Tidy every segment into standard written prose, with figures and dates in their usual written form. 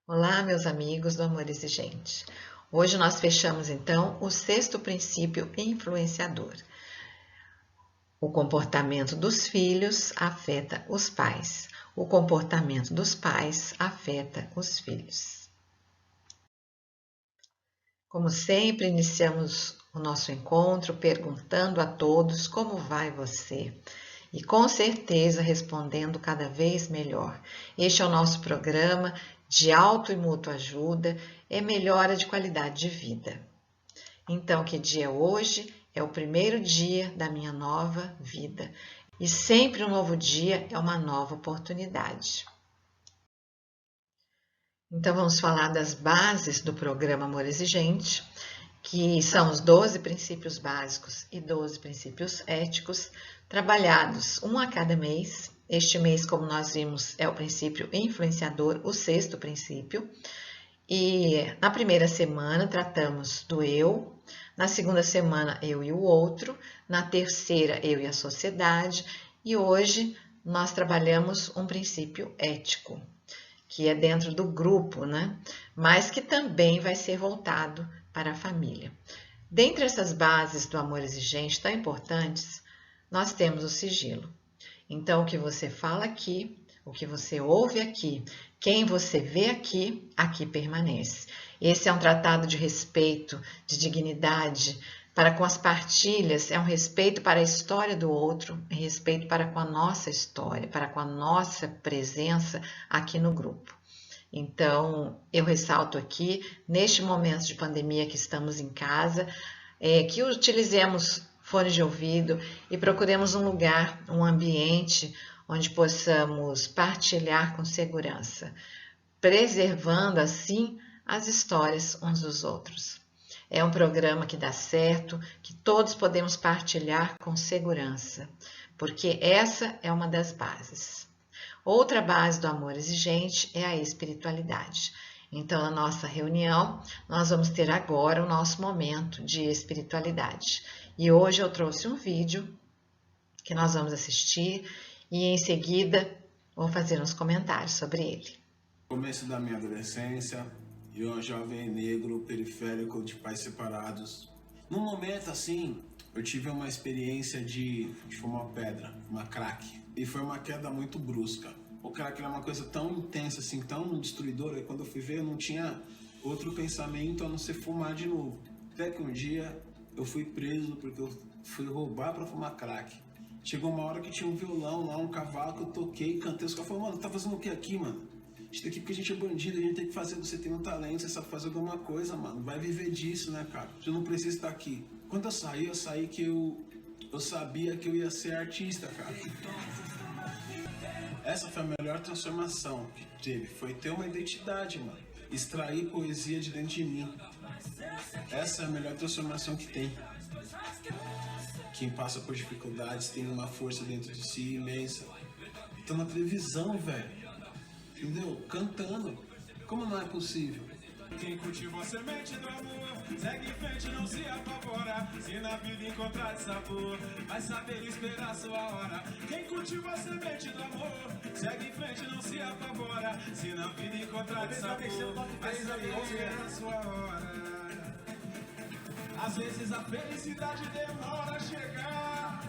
Olá, meus amigos do Amor Exigente. Hoje nós fechamos então o sexto princípio influenciador. O comportamento dos filhos afeta os pais. O comportamento dos pais afeta os filhos. Como sempre, iniciamos o nosso encontro perguntando a todos como vai você. E com certeza respondendo cada vez melhor. Este é o nosso programa de auto e mútua ajuda, é melhora de qualidade de vida. Então, que dia é hoje? É o primeiro dia da minha nova vida. E sempre um novo dia é uma nova oportunidade. Então, vamos falar das bases do programa Amor Exigente, que são os 12 princípios básicos e 12 princípios éticos, trabalhados um a cada mês. Este mês, como nós vimos, é o princípio influenciador, o sexto princípio. E na primeira semana tratamos do eu, na segunda semana eu e o outro, na terceira eu e a sociedade, e hoje nós trabalhamos um princípio ético, que é dentro do grupo, né? Mas que também vai ser voltado para a família. Dentre essas bases do amor exigente tão importantes, nós temos o sigilo. Então, o que você fala aqui, o que você ouve aqui, quem você vê aqui, aqui permanece. Esse é um tratado de respeito, de dignidade, para com as partilhas, é um respeito para a história do outro, respeito para com a nossa história, para com a nossa presença aqui no grupo. Então, eu ressalto aqui, neste momento de pandemia que estamos em casa, que utilizemos fones de ouvido e procuremos um lugar, um ambiente onde possamos partilhar com segurança, preservando assim as histórias uns dos outros. É um programa que dá certo, que todos podemos partilhar com segurança, porque essa é uma das bases. Outra base do amor exigente é a espiritualidade. Então, na nossa reunião, nós vamos ter agora o nosso momento de espiritualidade. E hoje eu trouxe um vídeo que nós vamos assistir e em seguida vou fazer uns comentários sobre ele. Começo da minha adolescência, eu um jovem negro periférico de pais separados. Num momento assim, eu tive uma experiência de fumar pedra, uma crack. E foi uma queda muito brusca. O crack era uma coisa tão intensa, assim, tão destruidora, que quando eu fui ver eu não tinha outro pensamento a não ser fumar de novo. Até que um dia eu fui preso porque eu fui roubar pra fumar crack. Chegou uma hora que tinha um violão lá, um cavalo que eu toquei, cantei. Os caras falaram, mano, tá fazendo o que aqui, mano? A gente tá aqui porque a gente é bandido, a gente tem que fazer, você tem um talento, você sabe fazer alguma coisa, mano. Vai viver disso, né, cara? Você não precisa estar aqui. Quando eu saí que eu sabia que eu ia ser artista, cara. Essa foi a melhor transformação que teve, foi ter uma identidade, mano. Extrair poesia de dentro de mim. Essa é a melhor transformação que tem. Quem passa por dificuldades tem uma força dentro de si imensa. Tô na televisão, velho. Entendeu? Cantando. Como não é possível? Quem cultiva a semente do amor, segue em frente, não se apavora. Se na vida encontrar sabor, vai saber esperar sua hora. Quem cultiva a semente do amor, segue em frente, não se apavora. Se na vida encontrar sabor, vai saber esperar sua hora. Às vezes a felicidade demora a chegar.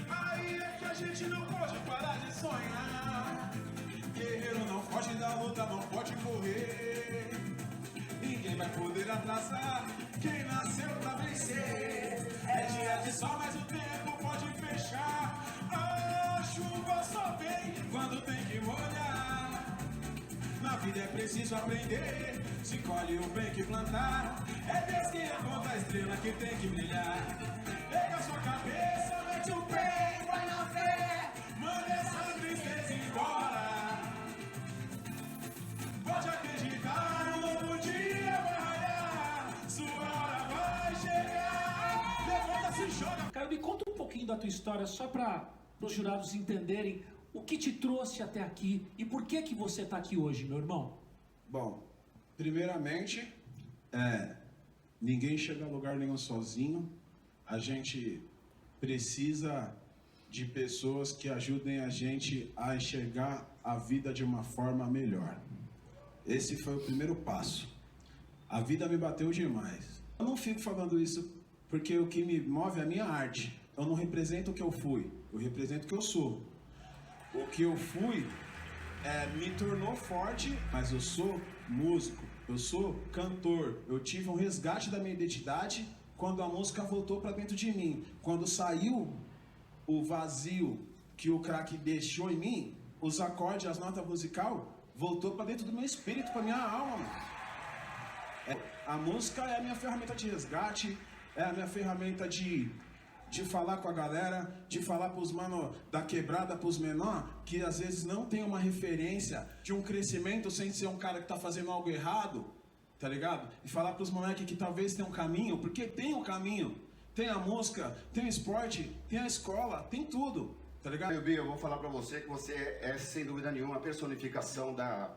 Aí é que a gente não pode parar de sonhar. Guerreiro não foge da luta, não pode correr. Ninguém vai poder atrasar quem nasceu pra vencer. É dia de sol, mas o tempo pode fechar. A chuva só vem quando tem que molhar. Na vida é preciso aprender, se colhe o bem que plantar. É Deus quem aponta a estrela que tem que brilhar. Pega sua cabeça, mete o pé e vai na fé. Manda essa tristeza embora. Pode acreditar, um novo dia vai raiar. Sua hora vai chegar. Levanta-se e joga. Cara, me conta um pouquinho da tua história, só para os jurados entenderem o que te trouxe até aqui e por que que você está aqui hoje, meu irmão. Bom, primeiramente, ninguém chega a lugar nenhum sozinho. A gente precisa de pessoas que ajudem a gente a enxergar a vida de uma forma melhor. Esse foi o primeiro passo. A vida me bateu demais. Eu não fico falando isso porque o que me move é a minha arte. Eu não represento o que eu fui, eu represento o que eu sou. O que eu fui me tornou forte, mas eu sou músico, eu sou cantor. Eu tive um resgate da minha identidade quando a música voltou para dentro de mim. Quando saiu o vazio que o crack deixou em mim, os acordes, as notas musicais, voltou para dentro do meu espírito, para minha alma, mano. A música é a minha ferramenta de resgate, é a minha ferramenta de falar com a galera, de falar pros mano da quebrada, pros menor, que às vezes não tem uma referência de um crescimento sem ser um cara que tá fazendo algo errado, tá ligado? E falar pros moleques que talvez tenham um caminho, porque tem um caminho. Tem a música, tem o esporte, tem a escola, tem tudo, tá ligado? Meu bem, eu vou falar pra você que você é, sem dúvida nenhuma, a personificação da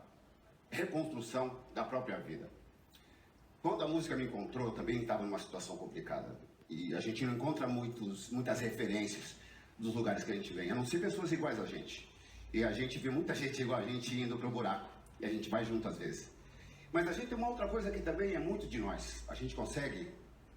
reconstrução da própria vida. Quando a música me encontrou, eu também estava numa situação complicada. E a gente não encontra muitas referências dos lugares que a gente vem, a não ser pessoas iguais a gente. E a gente vê muita gente igual a gente indo pro buraco. E a gente vai junto às vezes. Mas a gente tem uma outra coisa que também é muito de nós. A gente consegue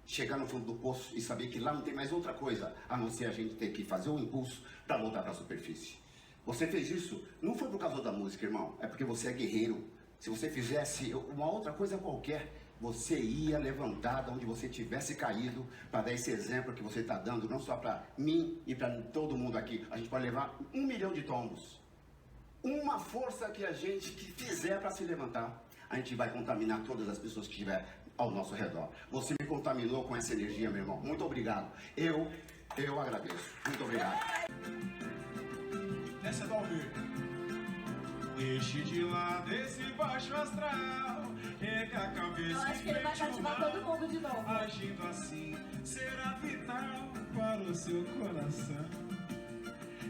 chegar no fundo do poço e saber que lá não tem mais outra coisa, a não ser a gente ter que fazer um impulso para voltar para a superfície. Você fez isso, não foi por causa da música, irmão. É porque você é guerreiro. Se você fizesse uma outra coisa qualquer, você ia levantar de onde você tivesse caído para dar esse exemplo que você está dando, não só para mim e para todo mundo aqui. A gente pode levar 1 milhão de tombos. Uma força que a gente fizer para se levantar, a gente vai contaminar todas as pessoas que estiver ao nosso redor. Você me contaminou com essa energia, meu irmão. Muito obrigado. Eu agradeço. Muito obrigado. Essa é do Almir. Deixe de lado esse baixo astral, rega a cabeça. Eu acho que ele vai cativar todo mundo de novo. Agindo assim, será vital para o seu coração.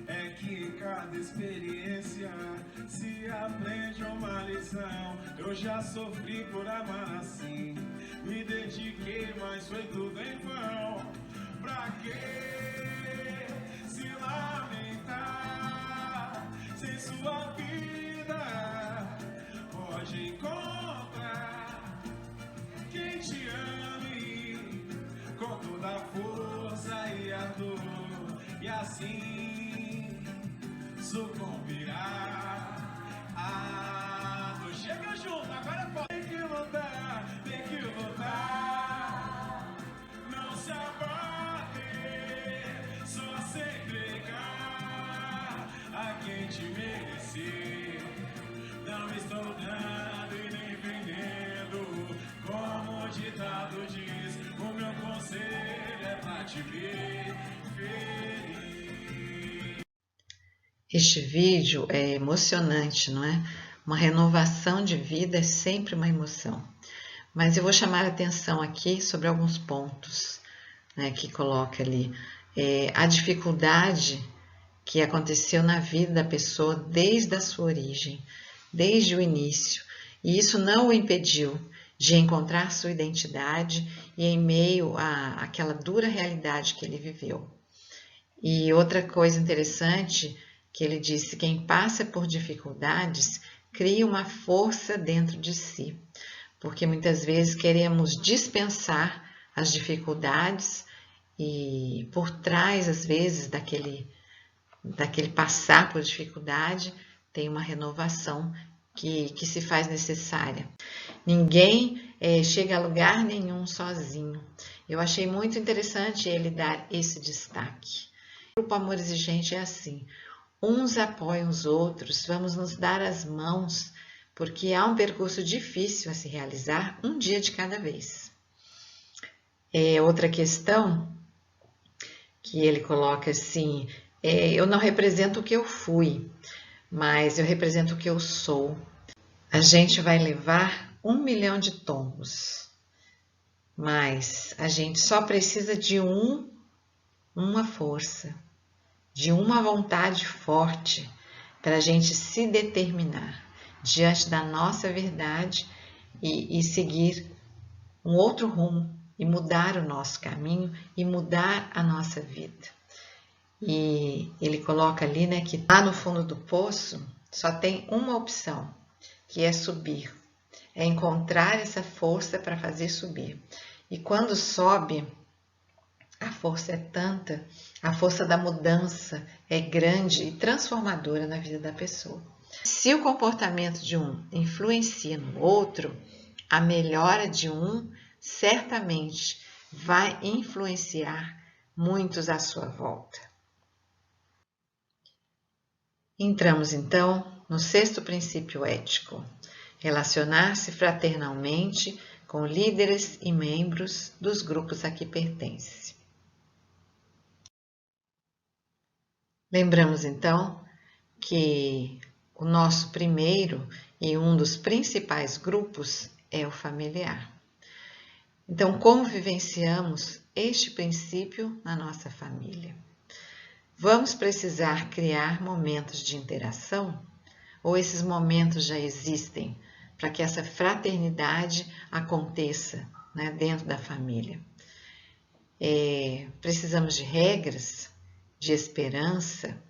É que em cada experiência se aprende uma lição. Eu já sofri por amar assim, me dediquei, mas foi tudo em vão. Pra que se lamentar se sua vida pode encontrar quem te ame com toda a força e a dor, e assim sucumbirá a dor. Chega junto, agora pode. Tem que lutar, não se abater, só se entregar a quem te merecer. Não estou dando e nem vendendo, como o ditado diz, o meu conselho é pra te ver feliz. Este vídeo é emocionante, não é? Uma renovação de vida é sempre uma emoção. Mas eu vou chamar a atenção aqui sobre alguns pontos, né, que coloca ali. A dificuldade que aconteceu na vida da pessoa desde a sua origem, desde o início. E isso não o impediu de encontrar sua identidade e em meio àquela dura realidade que ele viveu. E outra coisa interessante que ele disse, quem passa por dificuldades cria uma força dentro de si, porque muitas vezes queremos dispensar as dificuldades e por trás, às vezes, daquele passar por dificuldade, tem uma renovação que se faz necessária. Ninguém chega a lugar nenhum sozinho. Eu achei muito interessante ele dar esse destaque. O Grupo Amor Exigente é assim, uns apoiam os outros, vamos nos dar as mãos, porque há um percurso difícil a se realizar, um dia de cada vez. Outra questão que ele coloca assim, eu não represento o que eu fui, mas eu represento o que eu sou. A gente vai levar 1 milhão de tombos, mas a gente só precisa de uma força, de uma vontade forte para a gente se determinar diante da nossa verdade e seguir um outro rumo e mudar o nosso caminho e mudar a nossa vida. E ele coloca ali, né, que lá no fundo do poço só tem uma opção, que é subir. é encontrar essa força para fazer subir. E quando sobe, a força é tanta, a força da mudança é grande e transformadora na vida da pessoa. Se o comportamento de um influencia no outro, a melhora de um certamente vai influenciar muitos à sua volta. Entramos então no 6º princípio ético: relacionar-se fraternalmente com líderes e membros dos grupos a que pertence. Lembramos então que o nosso primeiro e um dos principais grupos é o familiar. Então, como vivenciamos este princípio na nossa família? Vamos precisar criar momentos de interação? Ou esses momentos já existem para que essa fraternidade aconteça, né, dentro da família? Precisamos de regras, de esperança.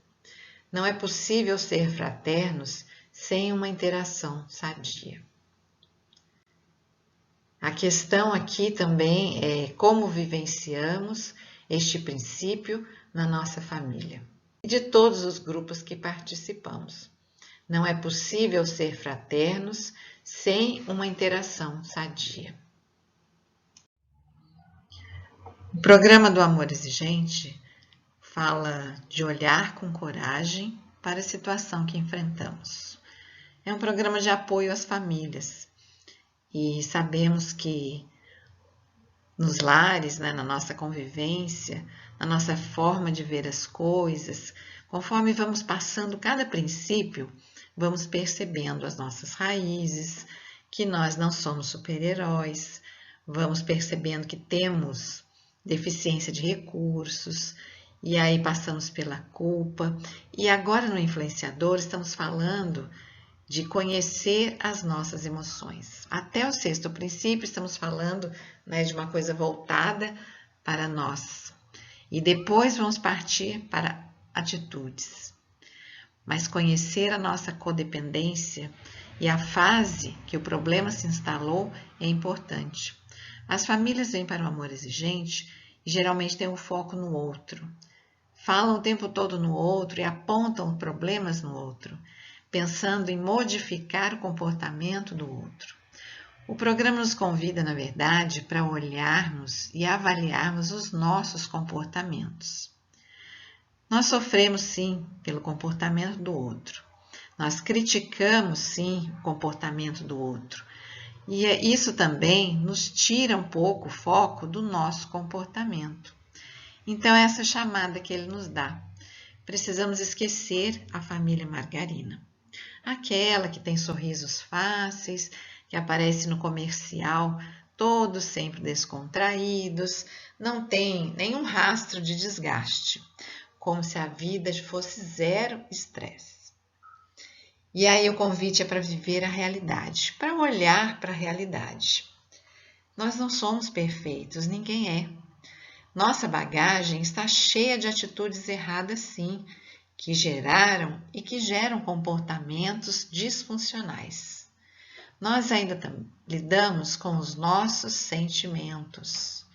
Não é possível ser fraternos sem uma interação sadia. A questão aqui também é como vivenciamos este princípio na nossa família e de todos os grupos que participamos. Não é possível ser fraternos sem uma interação sadia. O programa do Amor Exigente fala de olhar com coragem para a situação que enfrentamos. É um programa de apoio às famílias e sabemos que nos lares, né, na nossa convivência, na nossa forma de ver as coisas, conforme vamos passando cada princípio, vamos percebendo as nossas raízes, que nós não somos super-heróis, vamos percebendo que temos deficiência de recursos, e aí passamos pela culpa. E agora no Influenciador estamos falando de conhecer as nossas emoções. Até o 6º princípio estamos falando, né, de uma coisa voltada para nós. E depois vamos partir para atitudes. Mas conhecer a nossa codependência e a fase que o problema se instalou é importante. As famílias vêm para o amor exigente e geralmente têm um foco no outro. Falam o tempo todo no outro e apontam problemas no outro, pensando em modificar o comportamento do outro. O programa nos convida, na verdade, para olharmos e avaliarmos os nossos comportamentos. Nós sofremos, sim, pelo comportamento do outro. Nós criticamos, sim, o comportamento do outro. E isso também nos tira um pouco o foco do nosso comportamento. Então, essa chamada que ele nos dá. Precisamos esquecer a família Margarina. Aquela que tem sorrisos fáceis, que aparece no comercial, todos sempre descontraídos, não tem nenhum rastro de desgaste, como se a vida fosse zero estresse. E aí o convite é para viver a realidade, para olhar para a realidade. Nós não somos perfeitos, ninguém é. Nossa bagagem está cheia de atitudes erradas, sim, que geraram e que geram comportamentos disfuncionais. Nós ainda lidamos com os nossos sentimentos.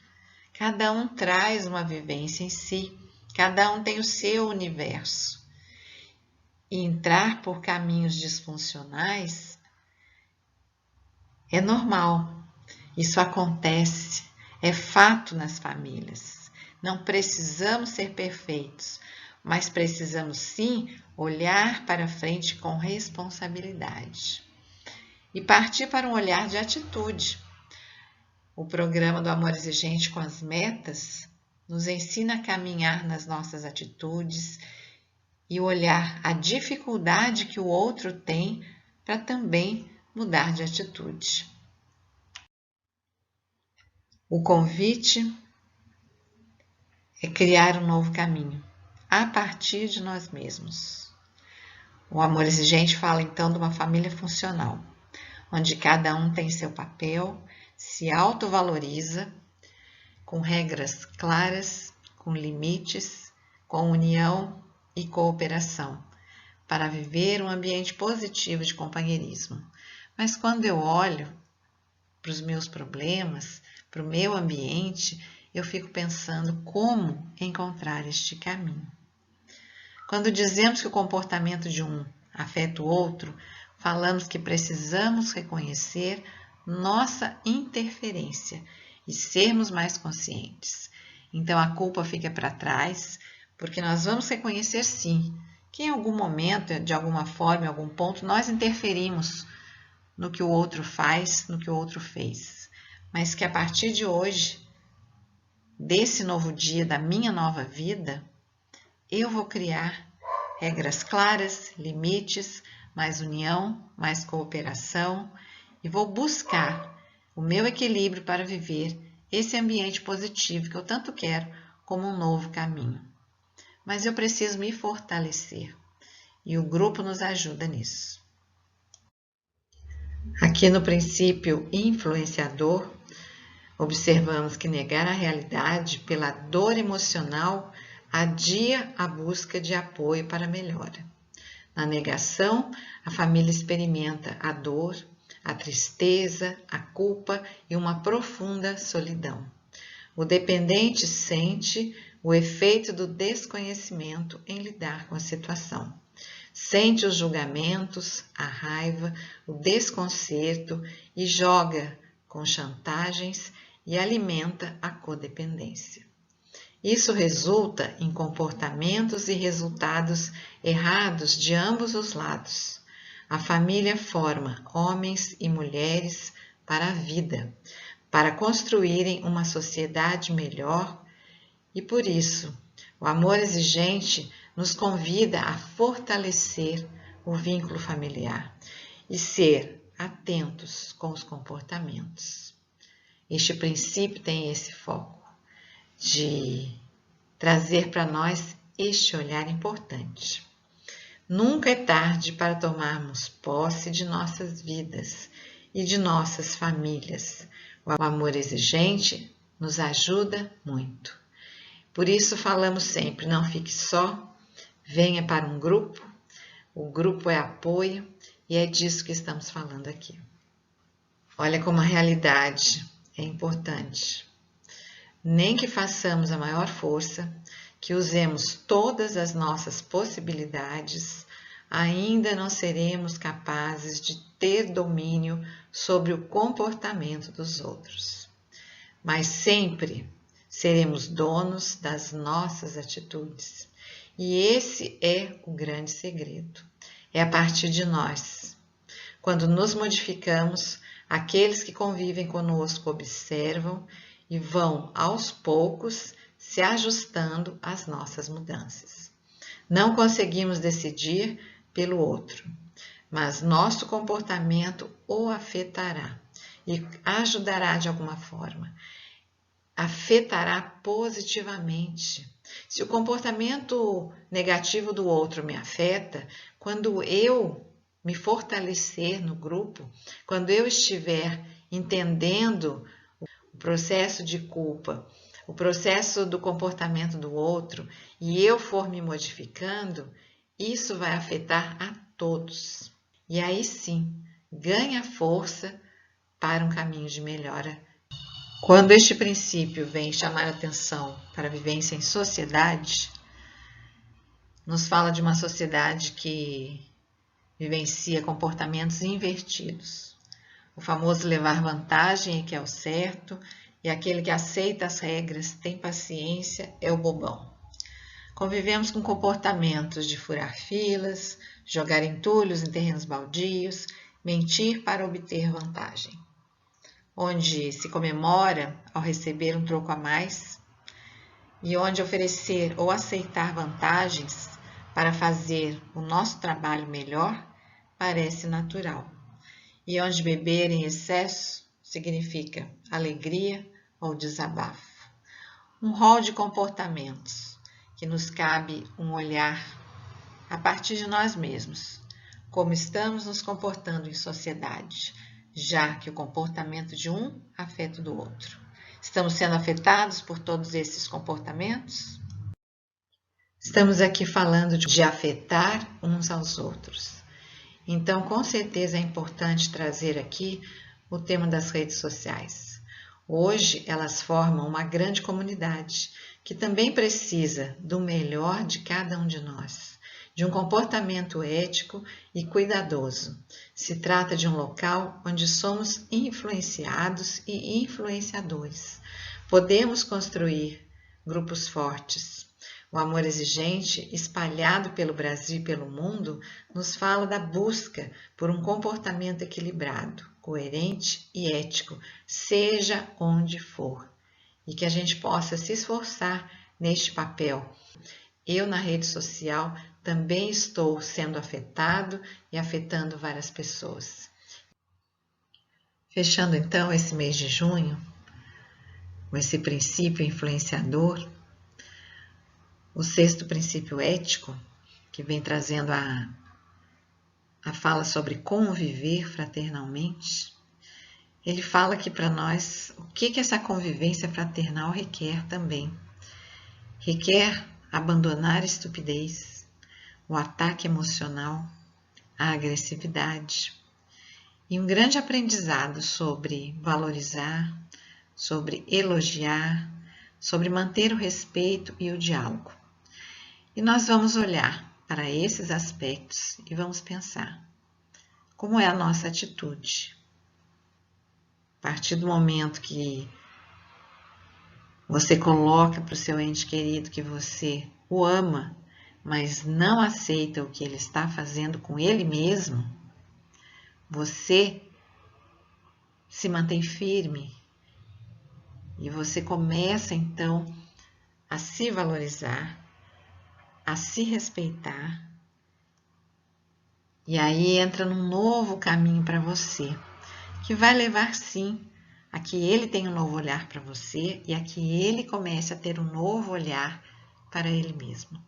Cada um traz uma vivência em si, cada um tem o seu universo. E entrar por caminhos disfuncionais é normal. Isso acontece, é fato nas famílias. Não precisamos ser perfeitos, mas precisamos sim olhar para frente com responsabilidade e partir para um olhar de atitude. O programa do Amor Exigente com as metas nos ensina a caminhar nas nossas atitudes e olhar a dificuldade que o outro tem para também mudar de atitude. O convite é criar um novo caminho a partir de nós mesmos. O Amor Exigente fala então de uma família funcional, onde cada um tem seu papel, se autovaloriza, com regras claras, com limites, com união e cooperação, para viver um ambiente positivo de companheirismo. Mas quando eu olho para os meus problemas, para o meu ambiente, eu fico pensando como encontrar este caminho. Quando dizemos que o comportamento de um afeta o outro, falamos que precisamos reconhecer nossa interferência e sermos mais conscientes. Então a culpa fica para trás, porque nós vamos reconhecer sim que em algum momento, de alguma forma, em algum ponto, nós interferimos no que o outro faz, no que o outro fez. Mas que a partir de hoje, desse novo dia, da minha nova vida, eu vou criar regras claras, limites, mais união, mais cooperação e vou buscar o meu equilíbrio para viver esse ambiente positivo que eu tanto quero como um novo caminho. Mas eu preciso me fortalecer e o grupo nos ajuda nisso. Aqui no princípio influenciador, observamos que negar a realidade pela dor emocional adia a busca de apoio para a melhora. Na negação, a família experimenta a dor, a tristeza, a culpa e uma profunda solidão. O dependente sente o efeito do desconhecimento em lidar com a situação. Sente os julgamentos, a raiva, o desconcerto e joga com chantagens e alimenta a codependência. Isso resulta em comportamentos e resultados errados de ambos os lados. A família forma homens e mulheres para a vida, para construírem uma sociedade melhor e, por isso, o amor exigente nos convida a fortalecer o vínculo familiar e ser atentos com os comportamentos. Este princípio tem esse foco de trazer para nós este olhar importante. Nunca é tarde para tomarmos posse de nossas vidas e de nossas famílias. O amor exigente nos ajuda muito. Por isso falamos sempre, não fique só, venha para um grupo. O grupo é apoio e é disso que estamos falando aqui. Olha como a realidade é importante. Nem que façamos a maior força, que usemos todas as nossas possibilidades, ainda não seremos capazes de ter domínio sobre o comportamento dos outros. Mas sempre seremos donos das nossas atitudes. E esse é o grande segredo. É a partir de nós. Quando nos modificamos, aqueles que convivem conosco observam e vão, aos poucos, se ajustando às nossas mudanças. Não conseguimos decidir pelo outro, mas nosso comportamento o afetará e ajudará de alguma forma. Afetará positivamente. Se o comportamento negativo do outro me afeta, quando eu me fortalecer no grupo, quando eu estiver entendendo o processo de culpa, o processo do comportamento do outro, e eu for me modificando, isso vai afetar a todos. E aí sim, ganha força para um caminho de melhora. Quando este princípio vem chamar atenção para a vivência em sociedade, nos fala de uma sociedade que vivencia comportamentos invertidos. O famoso levar vantagem é que é o certo, e aquele que aceita as regras, tem paciência, é o bobão. Convivemos com comportamentos de furar filas, jogar entulhos em terrenos baldios, mentir para obter vantagem. Onde se comemora ao receber um troco a mais e onde oferecer ou aceitar vantagens para fazer o nosso trabalho melhor parece natural. E onde beber em excesso significa alegria ou desabafo. Um rol de comportamentos que nos cabe um olhar a partir de nós mesmos, como estamos nos comportando em sociedade, já que o comportamento de um afeta o do outro. Estamos sendo afetados por todos esses comportamentos? Estamos aqui falando de afetar uns aos outros. Então, com certeza é importante trazer aqui o tema das redes sociais. Hoje elas formam uma grande comunidade que também precisa do melhor de cada um de nós, de um comportamento ético e cuidadoso. Se trata de um local onde somos influenciados e influenciadores. Podemos construir grupos fortes. O Amor Exigente, espalhado pelo Brasil e pelo mundo, nos fala da busca por um comportamento equilibrado, coerente e ético, seja onde for. E que a gente possa se esforçar neste papel. Eu, na rede social, também estou sendo afetado e afetando várias pessoas. Fechando então esse mês de junho, com esse princípio influenciador, o sexto princípio ético, que vem trazendo a fala sobre conviver fraternalmente, ele fala aqui para nós o que essa convivência fraternal requer também. Requer abandonar a estupidez, o ataque emocional, a agressividade e um grande aprendizado sobre valorizar, sobre elogiar, sobre manter o respeito e o diálogo. E nós vamos olhar para esses aspectos e vamos pensar como é a nossa atitude. A partir do momento que você coloca para o seu ente querido que você o ama, mas não aceita o que ele está fazendo com ele mesmo, você se mantém firme e você começa então a se valorizar, a se respeitar, e aí entra num novo caminho para você, que vai levar sim a que ele tenha um novo olhar para você e a que ele comece a ter um novo olhar para ele mesmo.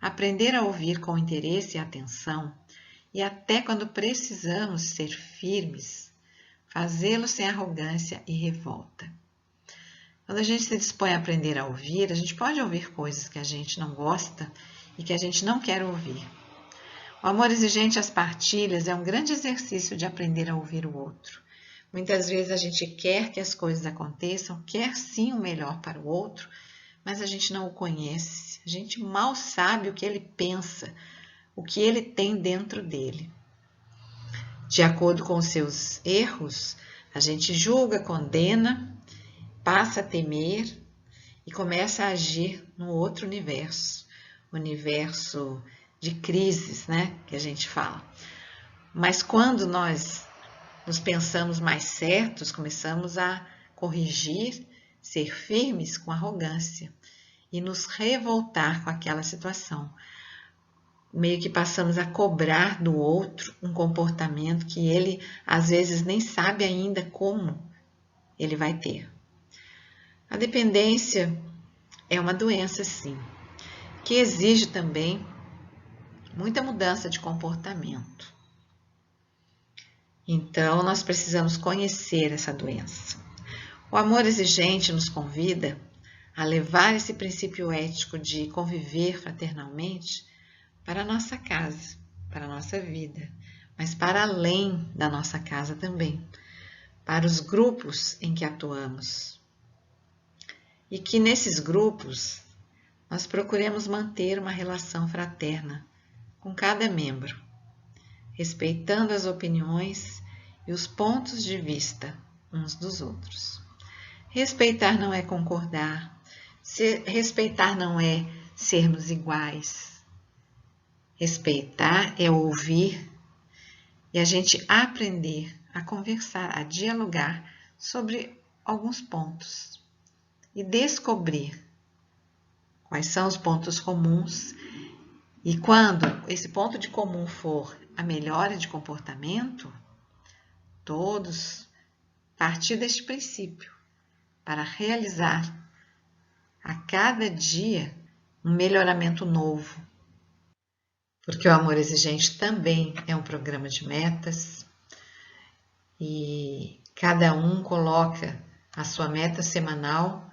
Aprender a ouvir com interesse e atenção, e até quando precisamos ser firmes, fazê-lo sem arrogância e revolta. Quando a gente se dispõe a aprender a ouvir, a gente pode ouvir coisas que a gente não gosta e que a gente não quer ouvir. O amor exigente às partilhas é um grande exercício de aprender a ouvir o outro. Muitas vezes a gente quer que as coisas aconteçam, quer sim o melhor para o outro, mas a gente não o conhece, a gente mal sabe o que ele pensa, o que ele tem dentro dele. De acordo com os seus erros, a gente julga, condena, passa a temer e começa a agir no outro universo, universo de crises, né, que a gente fala. Mas quando nós nos pensamos mais certos, começamos a corrigir, ser firmes com arrogância e nos revoltar com aquela situação. Meio que passamos a cobrar do outro um comportamento que ele às vezes nem sabe ainda como ele vai ter. A dependência é uma doença, sim, que exige também muita mudança de comportamento. Então, nós precisamos conhecer essa doença. O amor exigente nos convida a levar esse princípio ético de conviver fraternalmente para a nossa casa, para a nossa vida, mas para além da nossa casa também, para os grupos em que atuamos. E que nesses grupos nós procuremos manter uma relação fraterna com cada membro, respeitando as opiniões e os pontos de vista uns dos outros. Respeitar não é concordar, respeitar não é sermos iguais. Respeitar é ouvir e a gente aprender a conversar, a dialogar sobre alguns pontos e descobrir quais são os pontos comuns. E quando esse ponto de comum for a melhora de comportamento, todos partir deste princípio para realizar a cada dia um melhoramento novo. Porque o Amor Exigente também é um programa de metas e cada um coloca a sua meta semanal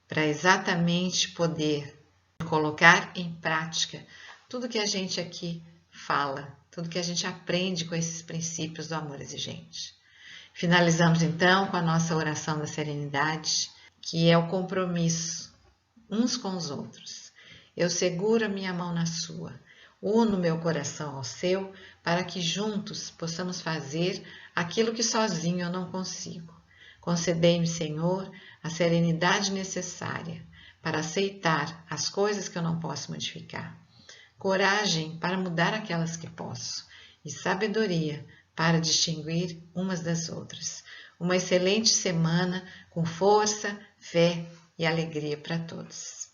para exatamente poder colocar em prática tudo que a gente aqui fala, tudo que a gente aprende com esses princípios do amor exigente. Finalizamos então com a nossa oração da serenidade, que é o compromisso uns com os outros. Eu seguro a minha mão na sua, uno meu coração ao seu, para que juntos possamos fazer aquilo que sozinho eu não consigo. Concedei-me, Senhor, a serenidade necessária para aceitar as coisas que eu não posso modificar, coragem para mudar aquelas que posso e sabedoria para distinguir umas das outras. Uma excelente semana com força, fé e alegria para todos.